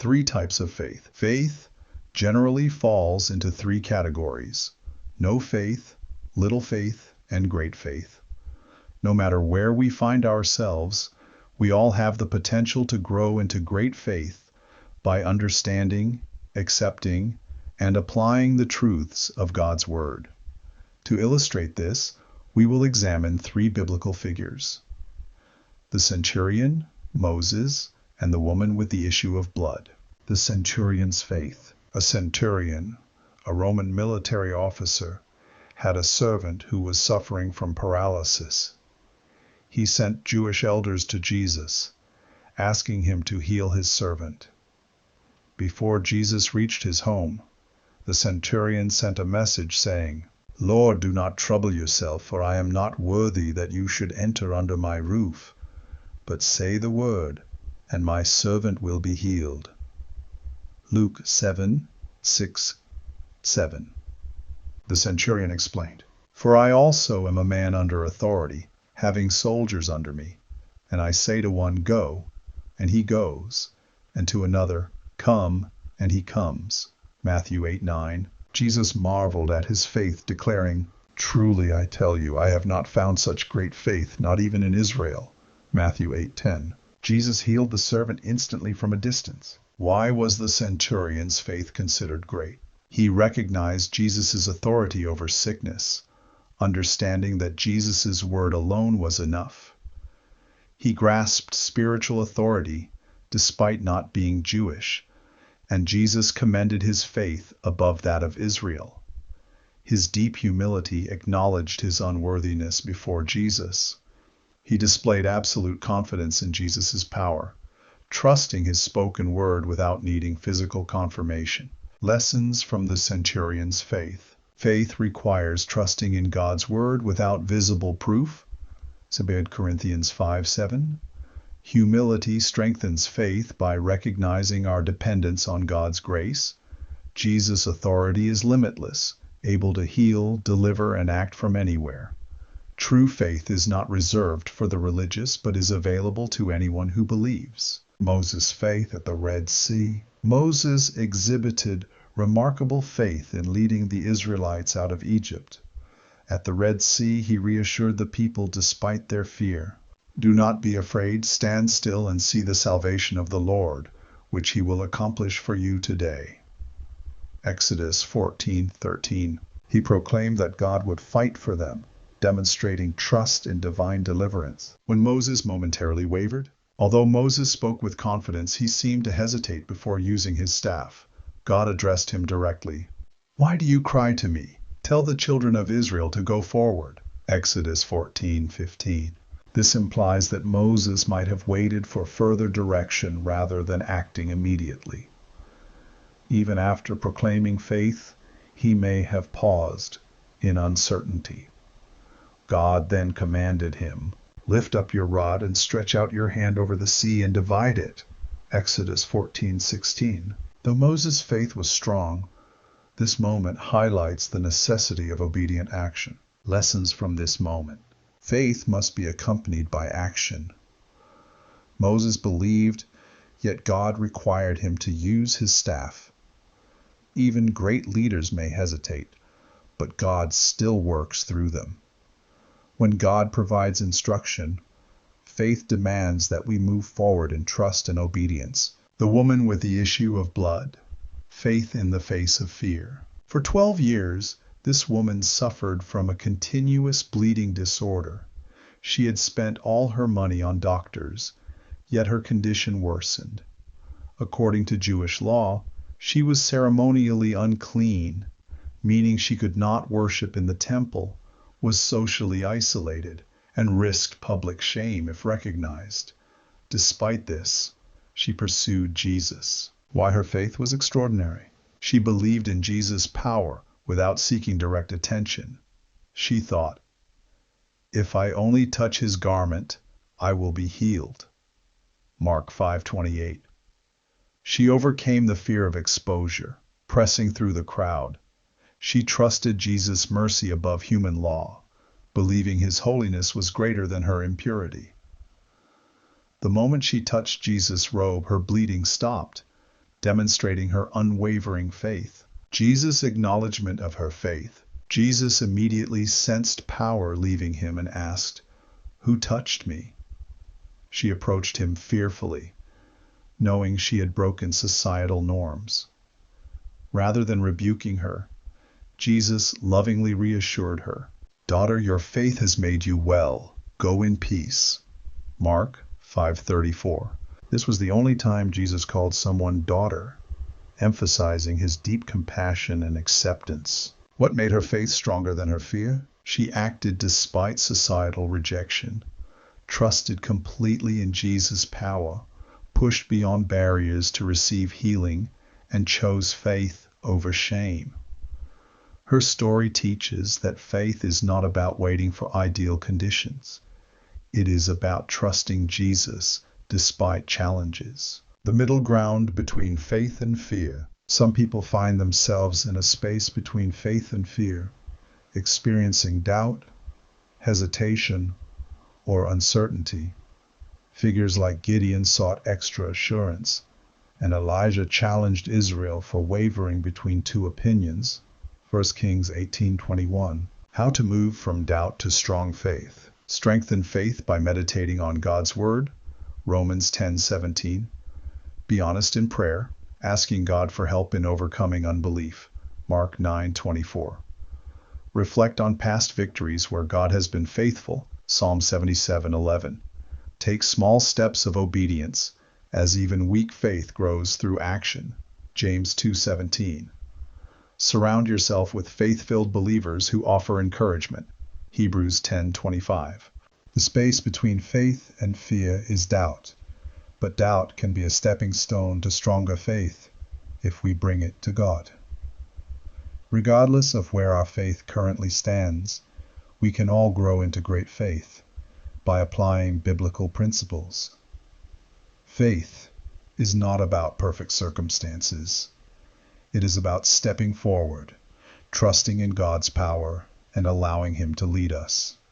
Three types of faith. Faith generally falls into three categories: no faith, little faith, and great faith. No matter where we find ourselves, we all have the potential to grow into great faith by understanding, accepting, and applying the truths of God's Word. To illustrate this, we will examine three biblical figures: the centurion, Moses, and the woman with the issue of blood. The centurion's faith. A centurion, a Roman military officer, had a servant who was suffering from paralysis. He sent Jewish elders to Jesus, asking him to heal his servant. Before Jesus reached his home, the centurion sent a message saying, "Lord, do not trouble yourself, for I am not worthy that you should enter under my roof. But say the word, and my servant will be healed." Luke 7:6-7. The centurion explained, "For I also am a man under authority, having soldiers under me. And I say to one, 'Go,' and he goes, and to another, 'Come,' and he comes." Matthew 8:9. Jesus marveled at his faith, declaring, "Truly I tell you, I have not found such great faith, not even in Israel." Matthew 8:10. Jesus healed the servant instantly from a distance. Why was the centurion's faith considered great? He recognized Jesus' authority over sickness, understanding that Jesus' word alone was enough. He grasped spiritual authority despite not being Jewish, and Jesus commended his faith above that of Israel. His deep humility acknowledged his unworthiness before Jesus. He displayed absolute confidence in Jesus' power, trusting his spoken word without needing physical confirmation. Lessons from the centurion's faith. Faith requires trusting in God's word without visible proof. 2 Corinthians 5:7. Humility strengthens faith by recognizing our dependence on God's grace. Jesus' authority is limitless, able to heal, deliver, and act from anywhere. True faith is not reserved for the religious, but is available to anyone who believes. Moses' faith at the Red Sea. Moses exhibited remarkable faith in leading the Israelites out of Egypt. At the Red Sea, he reassured the people despite their fear. "Do not be afraid, stand still and see the salvation of the Lord, which he will accomplish for you today." Exodus 14:13. He proclaimed that God would fight for them, demonstrating trust in divine deliverance. When Moses momentarily wavered, although Moses spoke with confidence, he seemed to hesitate before using his staff. God addressed him directly. "Why do you cry to me? Tell the children of Israel to go forward." Exodus 14:15. This implies that Moses might have waited for further direction rather than acting immediately. Even after proclaiming faith, he may have paused in uncertainty. God then commanded him, "Lift up your rod and stretch out your hand over the sea and divide it." Exodus 14:16. Though Moses' faith was strong, this moment highlights the necessity of obedient action. Lessons from this moment. Faith must be accompanied by action. Moses believed, yet God required him to use his staff. Even great leaders may hesitate, but God still works through them. When God provides instruction, faith demands that we move forward in trust and obedience. The woman with the issue of blood. Faith in the face of fear. For 12 years, this woman suffered from a continuous bleeding disorder. She had spent all her money on doctors, yet her condition worsened. According to Jewish law, she was ceremonially unclean, meaning she could not worship in the temple, was socially isolated, and risked public shame if recognized. Despite this, she pursued Jesus. Why her faith was extraordinary. She believed in Jesus' power without seeking direct attention. She thought, "If I only touch his garment, I will be healed." Mark 5:28. She overcame the fear of exposure, pressing through the crowd. She trusted Jesus' mercy above human law, believing his holiness was greater than her impurity. The moment she touched Jesus' robe, her bleeding stopped, demonstrating her unwavering faith. Jesus' acknowledgement of her faith. Jesus immediately sensed power leaving him and asked, "Who touched me?" She approached him fearfully, knowing she had broken societal norms. Rather than rebuking her, Jesus lovingly reassured her, "Daughter, your faith has made you well. Go in peace." Mark 5:34. This was the only time Jesus called someone daughter, emphasizing his deep compassion and acceptance. What made her faith stronger than her fear? She acted despite societal rejection, trusted completely in Jesus' power, pushed beyond barriers to receive healing, and chose faith over shame. Her story teaches that faith is not about waiting for ideal conditions. It is about trusting Jesus despite challenges. The middle ground between faith and fear. Some people find themselves in a space between faith and fear, experiencing doubt, hesitation, or uncertainty. Figures like Gideon sought extra assurance, and Elijah challenged Israel for wavering between two opinions. 1 Kings 18:21. How to move from doubt to strong faith. Strengthen faith by meditating on God's Word. Romans 10:17. Be honest in prayer, asking God for help in overcoming unbelief. Mark 9:24. Reflect on past victories where God has been faithful. Psalm 77:11. Take small steps of obedience, as even weak faith grows through action. James 2:17. Surround yourself with faith-filled believers who offer encouragement. Hebrews 10:25. The space between faith and fear is doubt, but doubt can be a stepping stone to stronger faith if we bring it to God. Regardless of where our faith currently stands, we can all grow into great faith by applying biblical principles. Faith is not about perfect circumstances. It is about stepping forward, trusting in God's power, and allowing Him to lead us.